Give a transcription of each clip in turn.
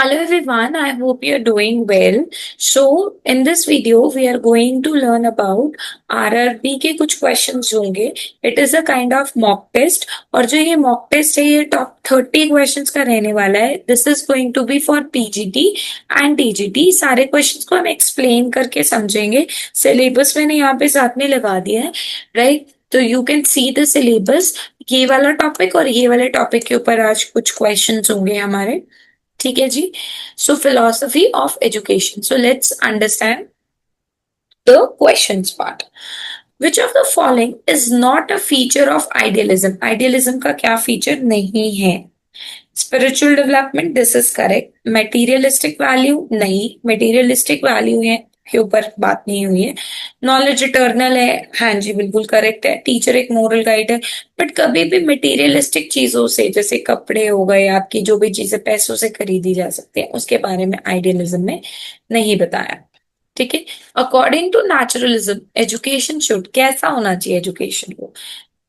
Hello everyone, I hope you're doing well. So, in this video, we are going to learn about RRB के कुछ questions होंगे. It is a kind of mock test और जो ये mock test है ये top 30 questions का रहने वाला है. This is going to be for PGT and TGT. सारे questions को हम explain करके समझेंगे. Syllabus मैंने यहाँ पे साथ में लगा दिया है, right? तो you can see the syllabus. ये वाला टॉपिक और ये वाले टॉपिक के ऊपर आज कुछ क्वेश्चंस होंगे हमारे. ठीक है जी. So philosophy of education. So let's understand the questions part. Which of the following is not a feature of idealism. Idealism का क्या फीचर नहीं है? Spiritual development, this is correct. Materialistic value, नहीं. मटेरियलिस्टिक वैल्यू है के ऊपर बात नहीं हुई है. नॉलेज इटर्नल है, हाँ जी बिल्कुल करेक्ट है. टीचर एक मोरल गाइड है. बट कभी भी मटेरियलिस्टिक चीजों से, जैसे कपड़े हो गए, आपकी जो भी चीजें पैसों से खरीदी जा सकती है, उसके बारे में आइडियलिज्म में नहीं बताया. ठीक है. According to naturalism education should, कैसा होना चाहिए एजुकेशन को?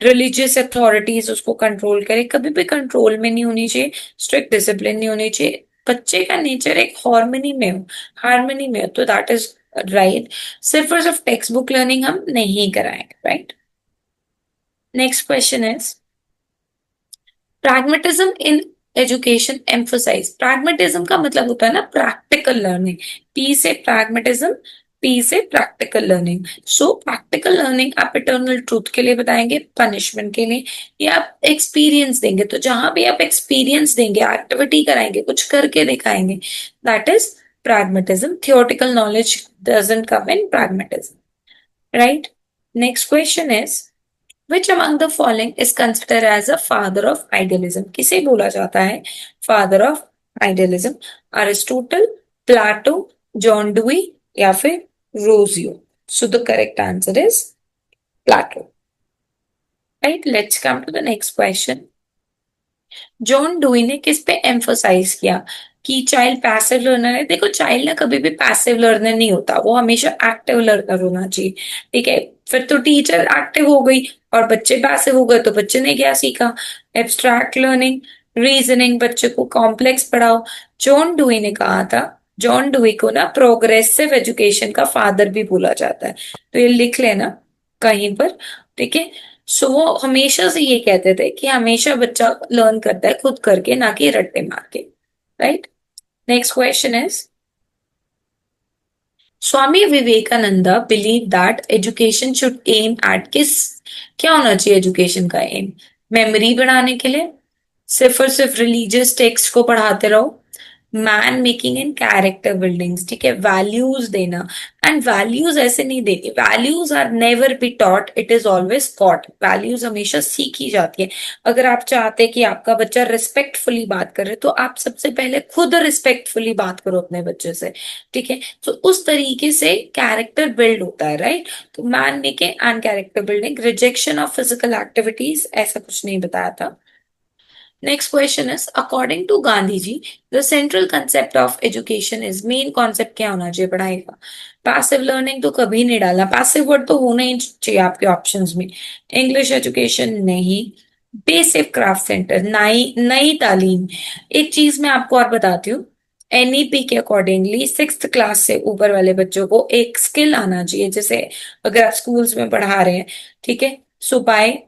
रिलीजियस अथॉरिटीज उसको कंट्रोल करे, कभी भी कंट्रोल में नहीं होनी चाहिए. स्ट्रिक्ट डिसिप्लिन नहीं होनी चाहिए. बच्चे का नेचर एक हार्मनी में हो तो दैट इज राइट. सिर्फ और सिर्फ टेक्स्ट बुक लर्निंग हम नहीं कराएंगे, right. Next question is pragmatism in education emphasise. Pragmatism का मतलब होता है ना प्रैक्टिकल लर्निंग. पी से प्रैग्मेटिज्म, पी से practical learning. So practical learning आप इटर्नल ट्रूथ के लिए बताएंगे, पनिशमेंट के लिए, या आप एक्सपीरियंस देंगे. तो जहां भी आप एक्सपीरियंस देंगे, एक्टिविटी कराएंगे, कुछ करके दिखाएंगे, that is pragmatism. Theoretical knowledge doesn't come in pragmatism, right. Next question is Which among the following is considered as a father of idealism? किसे बोला जाता है father of idealism? Aristotle, Plato, John Dewey या फिर Rousseau? So the correct answer is Plato. Right? Let's come to the next question. John dewy ने किस पे emphasise किया कि चाइल्ड पैसिव लर्नर है? देखो, चाइल्ड ना कभी भी पैसिव लर्नर नहीं होता, वो हमेशा एक्टिव लर्नर होना चाहिए. ठीक है. फिर तो टीचर एक्टिव हो गई और बच्चे पैसिव हो गए, तो बच्चे ने क्या सीखा? Abstract learning, reasoning. बच्चे को कॉम्प्लेक्स पढ़ाओ. जॉन डुई ने कहा था, जॉन डुई को ना प्रोग्रेसिव एजुकेशन का फादर भी बोला जाता है, तो ये लिख लेना कहीं पर. ठीक है. सो वो हमेशा से ये कहते थे कि हमेशा बच्चा लर्न करता है खुद करके, ना कि रट्टे मार के, right. Next question is Swami Vivekananda believe that education should aim at किस. क्या होना चाहिए एजुकेशन का एम? मेमोरी बढ़ाने के लिए? सिर्फ और सिर्फ रिलीजियस टेक्स्ट को पढ़ाते रहो? Man making and character buildings. ठीक है. वैल्यूज देना. एंड वैल्यूज ऐसे नहीं देनी. Values are never be taught, it is always caught. Values हमेशा सीखी जाती है. अगर आप चाहते हैं कि आपका बच्चा रिस्पेक्टफुली बात करे, तो आप सबसे पहले खुद रिस्पेक्टफुली बात करो अपने बच्चे से. ठीक है. तो उस तरीके से कैरेक्टर बिल्ड होता है, राइट. तो man making and character building. Rejection of physical activities, ऐसा कुछ नहीं बताया था. Next question is, according to Gandhi ji, the central concept of education is, main concept क्या होना चाहिए पढ़ाई का? पैसिव लर्निंग तो कभी नहीं डाला. पैसिव वर्ड तो होना ही चाहिए आपके ऑप्शंस में. इंग्लिश एजुकेशन नहीं. बेसिक क्राफ्ट सेंटर, नई नई तालीम. एक चीज मैं आपको और बताती हूँ. एनईपी के अकॉर्डिंगली 6th क्लास से ऊपर वाले बच्चों को एक स्किल आना चाहिए. जैसे अगर आप स्कूल्स में पढ़ा रहे हैं, ठीक है, सो bye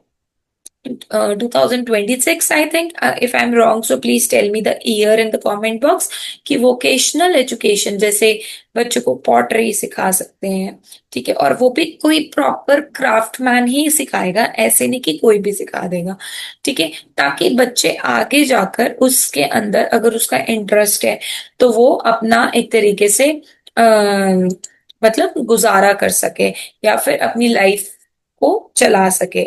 2026, I think. If I'm wrong, so please tell me the year in the comment box. कि वोकेशनल एजुकेशन, जैसे बच्चों को पॉटरी सिखा सकते हैं, ठीक है, और वो भी कोई प्रॉपर क्राफ्टमैन ही सिखाएगा, ऐसे नहीं कि कोई भी सिखा देगा. ठीक है. ताकि बच्चे आगे जाकर उसके अंदर अगर उसका इंटरेस्ट है तो वो अपना एक तरीके से मतलब गुजारा कर सके या फिर अपनी लाइफ को चला सके.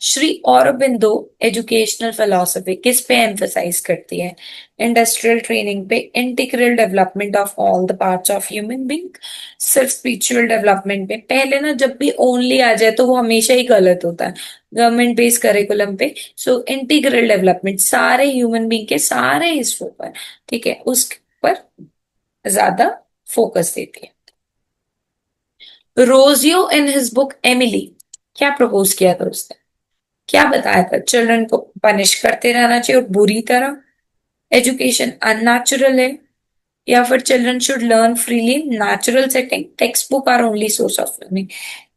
श्री औरबिंदो एजुकेशनल फिलोसफी किस पे एम्फसाइज करती है? इंडस्ट्रियल ट्रेनिंग पे, integral development of all the parts of human being, सिर्फ स्पिरिचुअल डेवलपमेंट पे. पहले ना जब भी ओनली आ जाए तो वो हमेशा ही गलत होता है. गवर्नमेंट बेस्ड करिकुलम पे. सो इंटीग्रल डेवलपमेंट सारे ह्यूमन बीइंग के सारे हिस्सों पर, ठीक है, उस पर ज्यादा फोकस देती है. रोजियो इन हिज बुक एमिली क्या प्रपोज किया था उसने? क्या बताया था? चिल्ड्रन को पनिश करते रहना चाहिए और बुरी तरह. एजुकेशन अननेचुरल है. या फिर children should learn freely natural setting, text book are only source of learning.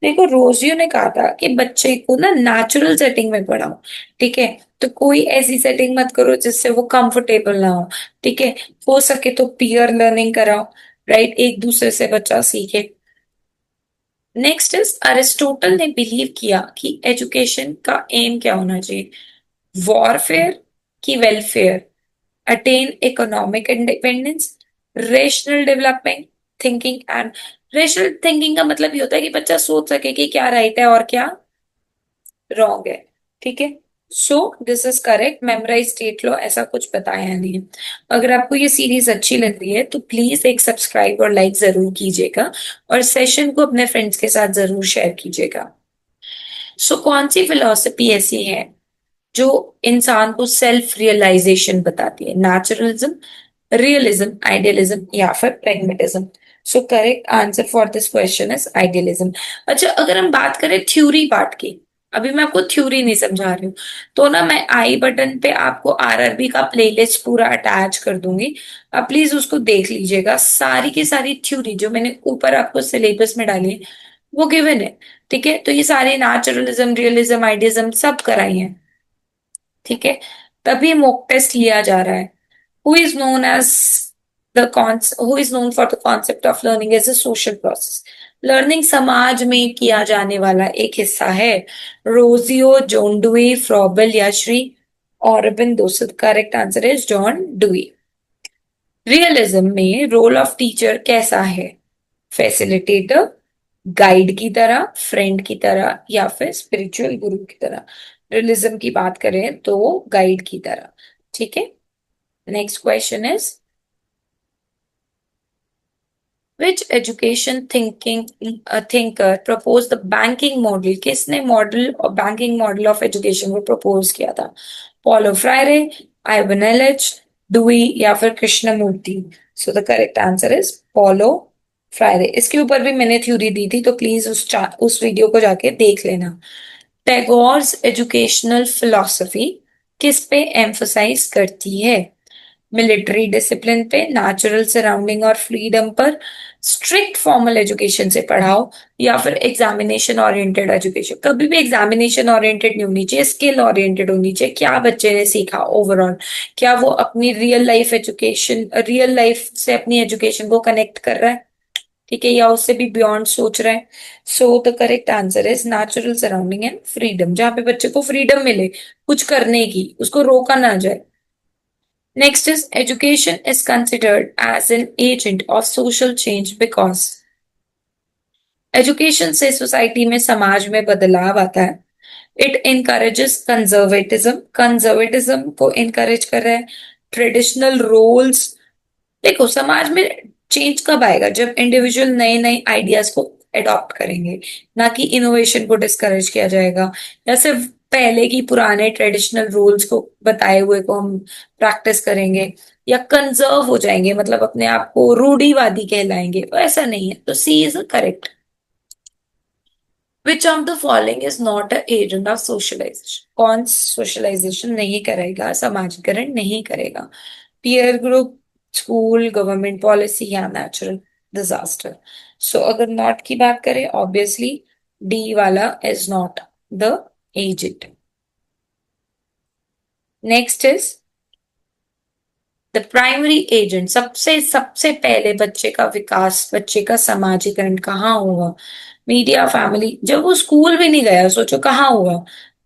देखो रोजियो ने कहा था कि बच्चे को ना नेचुरल सेटिंग में पढ़ाओ, ठीक है। तो कोई ऐसी सेटिंग मत करो जिससे वो कंफर्टेबल ना हो, ठीक है। हो सके तो पीयर लर्निंग कराओ, राइट, एक दूसरे से बच्चा सीखे। नेक्स्ट इज अरिस्टोटल ने बिलीव किया कि एजुकेशन का एम क्या होना चाहिए, वॉरफेयर की welfare, attain economic independence, rational development thinking and, rational thinking का मतलब ये होता है कि बच्चा सोच सके कि क्या राइट है और क्या रॉन्ग है, ठीक है। So this is correct, memorise state लो, ऐसा कुछ बताया नहीं है। अगर आपको ये सीरीज अच्छी लग रही है तो प्लीज एक सब्सक्राइब और लाइक जरूर कीजिएगा, और सेशन को अपने फ्रेंड्स के साथ जरूर शेयर कीजिएगा। सो कौन सी फिलॉसफी ऐसी है जो इंसान को सेल्फ रियलाइजेशन बताती है, नेचुरलिज्म, रियलिज्म, आइडियलिज्म या फिर pragmatism? So correct answer for this question is idealism. अच्छा, अगर हम बात करें थ्योरी पार्ट की, अभी मैं आपको थ्योरी नहीं समझा रही हूँ, तो ना मैं आई बटन पे आपको आरआरबी का प्लेलिस्ट पूरा अटैच कर दूंगी, आप प्लीज उसको देख लीजिएगा। सारी की सारी थ्योरी जो मैंने ऊपर आपको सिलेबस में डाली है वो गिवन है, ठीक है। तो ये सारे नेचुरलिज्म, रियलिज्म, आइडियलिज्म सब कराई है, ठीक है। तभी मॉक टेस्ट लिया जा रहा है। Who is known as who is known for the concept of learning as a social process, learning समाज में किया जाने वाला एक हिस्सा है। रोजियो, जॉन डुई, फ्रॉबल या Shri Aurobindo? Correct answer is John dewy. Realism में रोल ऑफ टीचर कैसा है, फैसिलिटेटर, गाइड की तरह, फ्रेंड की तरह या फिर स्पिरिचुअल गुरु की तरह? रियलिज्म की बात करें तो गाइड की तरह, ठीक है। Next question is which education thinking thinker propose the banking model? किसने मॉडल और बैंकिंग मॉडल ऑफ एजुकेशन को प्रपोज किया था? Paulo Freire, Ivan Illich, Dewey या फिर Krishnamurti? So the correct answer is Paulo Freire. इसके ऊपर भी मैंने थ्योरी दी थी, तो प्लीज उस वीडियो को जाके देख लेना। टैगोर्स एजुकेशनल फिलॉसफी किस पे एम्फसाइज करती है? मिलिट्री डिसिप्लिन पे, नेचुरल सराउंडिंग और फ्रीडम पर, स्ट्रिक्ट फॉर्मल एजुकेशन से पढ़ाओ या फिर एग्जामिनेशन ओरिएंटेड एजुकेशन? कभी भी एग्जामिनेशन ओरिएंटेड नहीं होनी चाहिए, स्किल ओरिएंटेड होनी चाहिए। क्या बच्चे ने सीखा ओवरऑल, क्या वो अपनी real life education, real life से अपनी एजुकेशन को कनेक्ट कर रहा है, ठीक है, या उससे भी बियॉन्ड सोच रहा है? सो the correct answer is natural surrounding and freedom, जहां पे बच्चे को फ्रीडम मिले कुछ करने की, उसको रोका ना जाए। Next is education is considered as an agent of social change because education से सोसाइटी में, समाज में बदलाव आता है। इट इनकरेजेस कंजर्वेटिज्म, कंजर्वेटिज्म को इनकरेज कर रहा है। ट्रेडिशनल रोल्स, देखो समाज में चेंज कब आएगा, जब इंडिविजुअल नए नए आइडियाज को अडॉप्ट करेंगे, ना कि इनोवेशन को डिस्करेज किया जाएगा, या सिर्फ पहले की पुराने ट्रेडिशनल रूल्स को बताए हुए को हम प्रैक्टिस करेंगे, या कंजर्व हो जाएंगे मतलब अपने आप को रूढ़िवादी कहलाएंगे, तो ऐसा नहीं है। तो C is correct. Which of the following is not a agent of socialisation? कौन सोशलाइजेशन नहीं करेगा, समाजीकरण नहीं करेगा? Peer group, school, government policy या नेचुरल डिजास्टर? सो अगर नॉट की बात करें, ऑब्वियसली डी वाला is not the agent. Next is the primary agent, सबसे सबसे पहले बच्चे का विकास, बच्चे का समाजीकरण कहाँ हुआ? Media, family? जब वो स्कूल भी नहीं गया, सोचो कहाँ हुआ,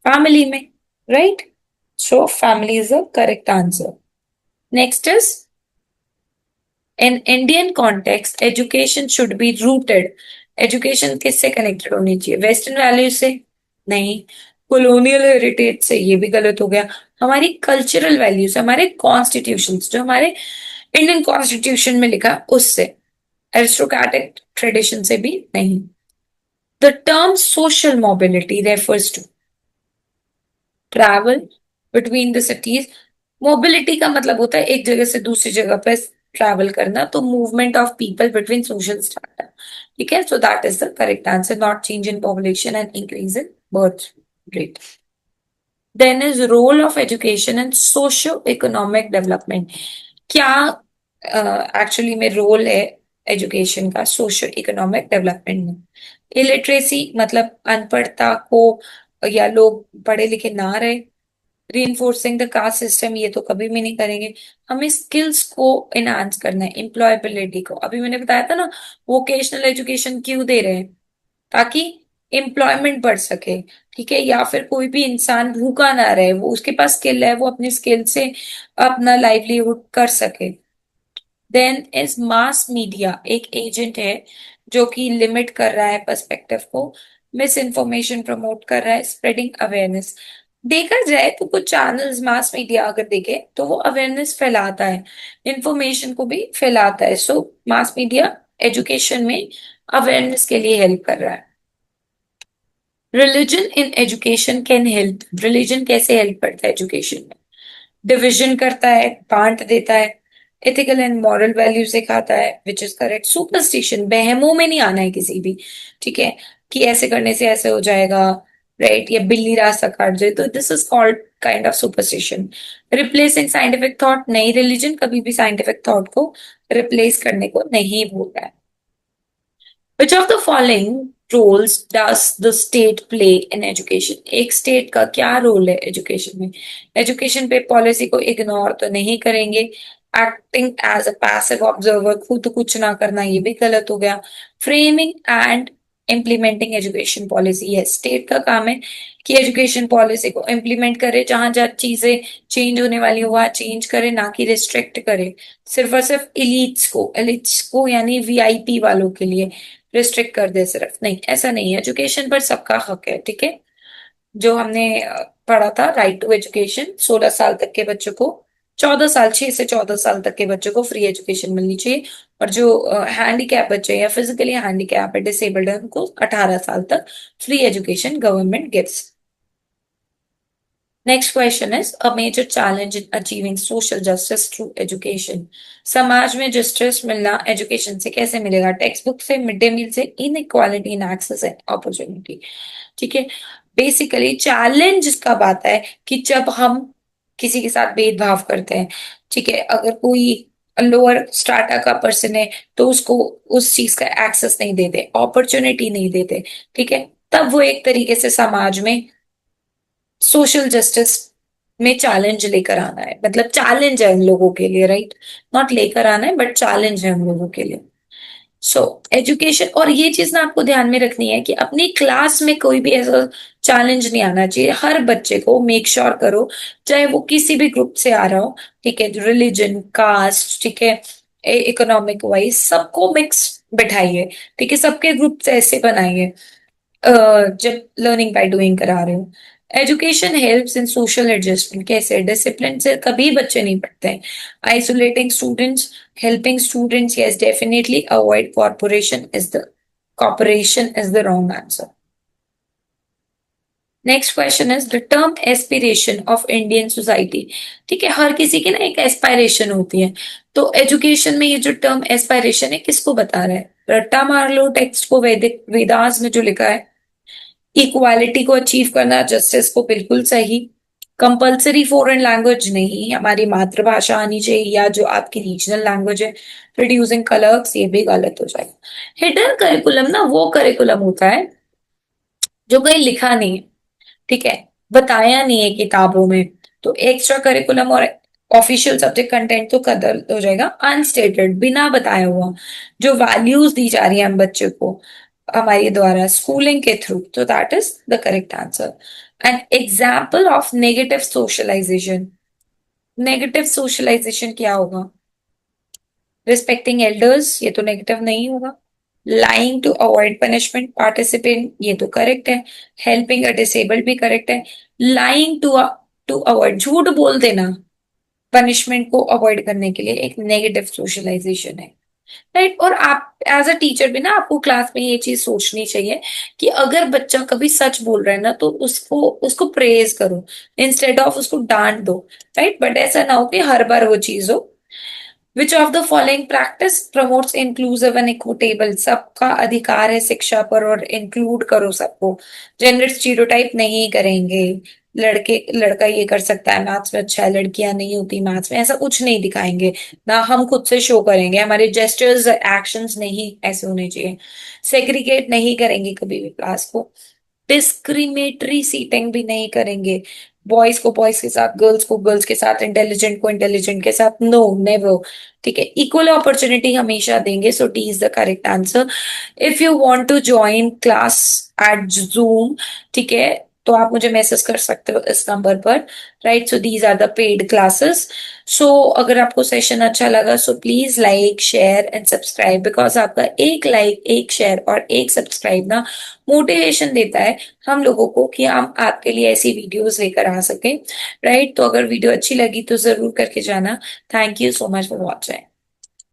फैमिली में, right. So family is the correct answer. Next is in Indian context education should be rooted, education किससे कनेक्टेड होनी चाहिए? वेस्टर्न वैल्यूज से? नहीं। कॉलोनियल हेरिटेज से? ये भी गलत हो गया। हमारी कल्चरल वैल्यूज, हमारे कॉन्स्टिट्यूशन, जो हमारे इंडियन कॉन्स्टिट्यूशन में लिखा है, उससे। एरिस्टोक्रेटिक ट्रेडिशन से भी नहीं। The term social mobility refers to travel between the cities. Mobility का मतलब होता है एक जगह से दूसरी जगह पर ट्रैवल करना, तो movement of people between social strata, ठीक है। So that is the correct answer, not change in population and increase in birth rate. Then is role of education in socio economic development. क्या actually में role है education का social economic development में। Illiteracy मतलब अनपढ़ता को, या लोग पढ़े लिखे ना रहे, रीइंफोर्सिंग द कास्ट सिस्टम ये तो कभी भी नहीं करेंगे। हमें स्किल्स को इनहांस करना है, एम्प्लॉयबिलिटी को। अभी मैंने बताया था ना, वोकेशनल एजुकेशन क्यों दे रहे हैं, ताकि एम्प्लॉयमेंट बढ़ सके। ठीक है, या फिर कोई भी इंसान भूखा ना रहे, वो उसके पास स्किल है, वो अपनी स्किल से अपना लाइवलीहुड कर सके। देन इज मास मीडिया एक एजेंट है जो कि लिमिट कर रहा है पर्सपेक्टिव को, मिस इन्फॉर्मेशन प्रमोट कर रहा है, स्प्रेडिंग अवेयरनेस। देखा जाए तो कुछ चैनल्स मास मीडिया अगर देखे तो वो अवेयरनेस फैलाता है, इंफॉर्मेशन को भी फैलाता है। सो मास मीडिया एजुकेशन में अवेयरनेस के लिए हेल्प कर रहा है। Religion in education can help. Religion कैसे हेल्प करता है एजुकेशन में? डिविजन करता है, बांट देता है, एथिकल एंड मॉरल वैल्यू सिखाता है, विच इज करेक्ट। सुपरस्टिशन, बहमों में नहीं आना है किसी भी, ठीक है, कि ऐसे करने से ऐसे हो जाएगा, राइट, या बिल्ली रास्ता काट जाए, तो this is called kind of superstition. Replacing scientific thought, नहीं, रिलीजन कभी भी साइंटिफिक थॉट को रिप्लेस करने को नहीं बोल रहा है। Which of the following roles does the state play in education? एक स्टेट का क्या रोल है एजुकेशन में? एजुकेशन पे पॉलिसी को इग्नोर तो नहीं करेंगे। Acting as a passive observer, खुद कुछ ना करना, ये भी गलत हो गया। Framing and implementing education policy, ये स्टेट का काम है कि एजुकेशन पॉलिसी को इम्प्लीमेंट करे, जहां जहां चीजें चेंज होने वाली हो वहां चेंज करे, ना कि रिस्ट्रिक्ट करे सिर्फ और सिर्फ एलिट्स को यानी वीआईपी वालों के लिए रिस्ट्रिक्ट कर दे सिर्फ। नहीं, ऐसा नहीं है, एजुकेशन पर सबका हक है। ठीक है, जो हमने पढ़ा था, राइट टू एजुकेशन, 16 साल तक के बच्चों को, 14 साल, 6 से 14 साल तक के बच्चों को फ्री एजुकेशन मिलनी चाहिए। और जो हैंडीकैप बच्चे हैं या फिजिकली हैंडीकैप है, डिसेबल्ड है, उनको 18 साल तक free education government gives. Next question is a major challenge in achieving social justice through education. समाज में जस्टिस मिलना एजुकेशन से कैसे मिलेगा? टेक्स्ट बुक से, मिड डे मील से, inequality in access and opportunity. ठीक है, बेसिकली चैलेंज कब आता है कि जब हम किसी के साथ भेदभाव करते हैं। ठीक है, अगर कोई लोअर स्ट्राटा का पर्सन है तो उसको उस चीज का एक्सेस नहीं देते, अपॉर्चुनिटी नहीं देते। ठीक है, तब वो एक तरीके से समाज में सोशल जस्टिस में चैलेंज लेकर आना है, मतलब चैलेंज है उन लोगों के लिए, राइट, नॉट लेकर आना है बट चैलेंज है उन लोगों के लिए। सो एजुकेशन, और ये चीज ना आपको ध्यान में रखनी है कि अपनी क्लास में कोई भी ऐसा चैलेंज नहीं आना चाहिए। हर बच्चे को मेक श्योर करो, चाहे वो किसी भी ग्रुप से आ रहा हो, ठीक है, रिलीजन, कास्ट, ठीक है, इकोनॉमिक वाइज सबको मिक्स बिठाइए। ठीक है, सबके ग्रुप ऐसे बनाइए जब लर्निंग बाय डूइंग करा रहे हो। Education helps in social adjustment, कैसे? डिसिप्लिन से कभी बच्चे नहीं पढ़ते हैं। Isolating students, helping students, yes definitely. Avoid cooperation is the wrong answer. Next question is the term aspiration of Indian society. ठीक है, हर किसी की ना एक एस्पायरेशन होती है, तो एजुकेशन में ये जो टर्म एस्पायरेशन है किसको बता रहा है? रट्टा मार लो टेक्स्ट को, वैदिक वेदास में जो लिखा है। इक्वालिटी को अचीव करना, जस्टिस को, बिल्कुल सही। कंपलसरी फॉरेन लैंग्वेज नहीं, हमारी मातृभाषा आनी चाहिए या जो आपकी रीजनल लैंग्वेज है। प्रोड्यूसिंग कलर्स, ये भी गलत हो जाएगा। हिडन करिकुलम ना वो करिकुलम होता है जो कहीं लिखा नहीं है, ठीक है, बताया नहीं है किताबों में, तो एक्स्ट्रा करिकुलम और ऑफिशियल सब्जेक्ट कंटेंट तो कदर हो जाएगा। अनस्टेटेड, बिना बताया हुआ, जो वैल्यूज दी जा रही है हम बच्चे को हमारे द्वारा स्कूलिंग के थ्रू, तो that is the correct answer. An example of negative socialisation. Negative socialisation क्या होगा? रिस्पेक्टिंग एल्डर्स, ये तो नेगेटिव नहीं होगा। Lying to avoid punishment, participant, ये तो करेक्ट है। हेल्पिंग अ डिसेबल्ड भी करेक्ट है। लाइंग टू अवॉइड, झूठ बोल देना पनिशमेंट को अवॉइड करने के लिए एक नेगेटिव सोशलाइजेशन है, राइट। और आप एज अ टीचर भी ना आपको क्लास में ये चीज सोचनी चाहिए कि अगर बच्चा कभी सच बोल रहा है ना तो उसको उसको प्रेज करो इंस्टेड ऑफ उसको डांट दो, राइट। बट ऐसा ना हो कि हर बार वो चीज हो। विच of the following practice promotes inclusive and equitable, सबका अधिकार है शिक्षा पर और इंक्लूड करो सबको। जेंडर स्टीरियोटाइप नहीं करेंगे, लड़के लड़का ये कर सकता है मैथ्स में अच्छा है, लड़कियां नहीं होती मैथ्स में, ऐसा कुछ नहीं दिखाएंगे। ना हम खुद से शो करेंगे, हमारे जेस्चर्स एक्शंस नहीं ऐसे होने चाहिए। सेग्रीगेट नहीं करेंगे कभी भी क्लास को। डिस्क्रिमिनेटरी सीटिंग भी नहीं करेंगे। बॉयज को बॉयज के साथ, गर्ल्स को गर्ल्स के साथ, इंटेलिजेंट को इंटेलिजेंट के साथ, नो नेवर। ठीक है, इक्वल अपॉर्चुनिटी हमेशा देंगे। So D is the correct answer. If you want to join class at Zoom, ठीक है, तो आप मुझे मैसेज कर सकते हो इस नंबर पर। Right, so these are the paid classes. So अगर आपको सेशन अच्छा लगा, so please like share and subscribe, because आपका एक लाइक, एक शेयर और एक सब्सक्राइब ना मोटिवेशन देता है हम लोगों को कि हम आपके लिए ऐसी वीडियोस लेकर आ सके। राइट, तो अगर वीडियो अच्छी लगी तो जरूर करके जाना। Thank you so much for watching.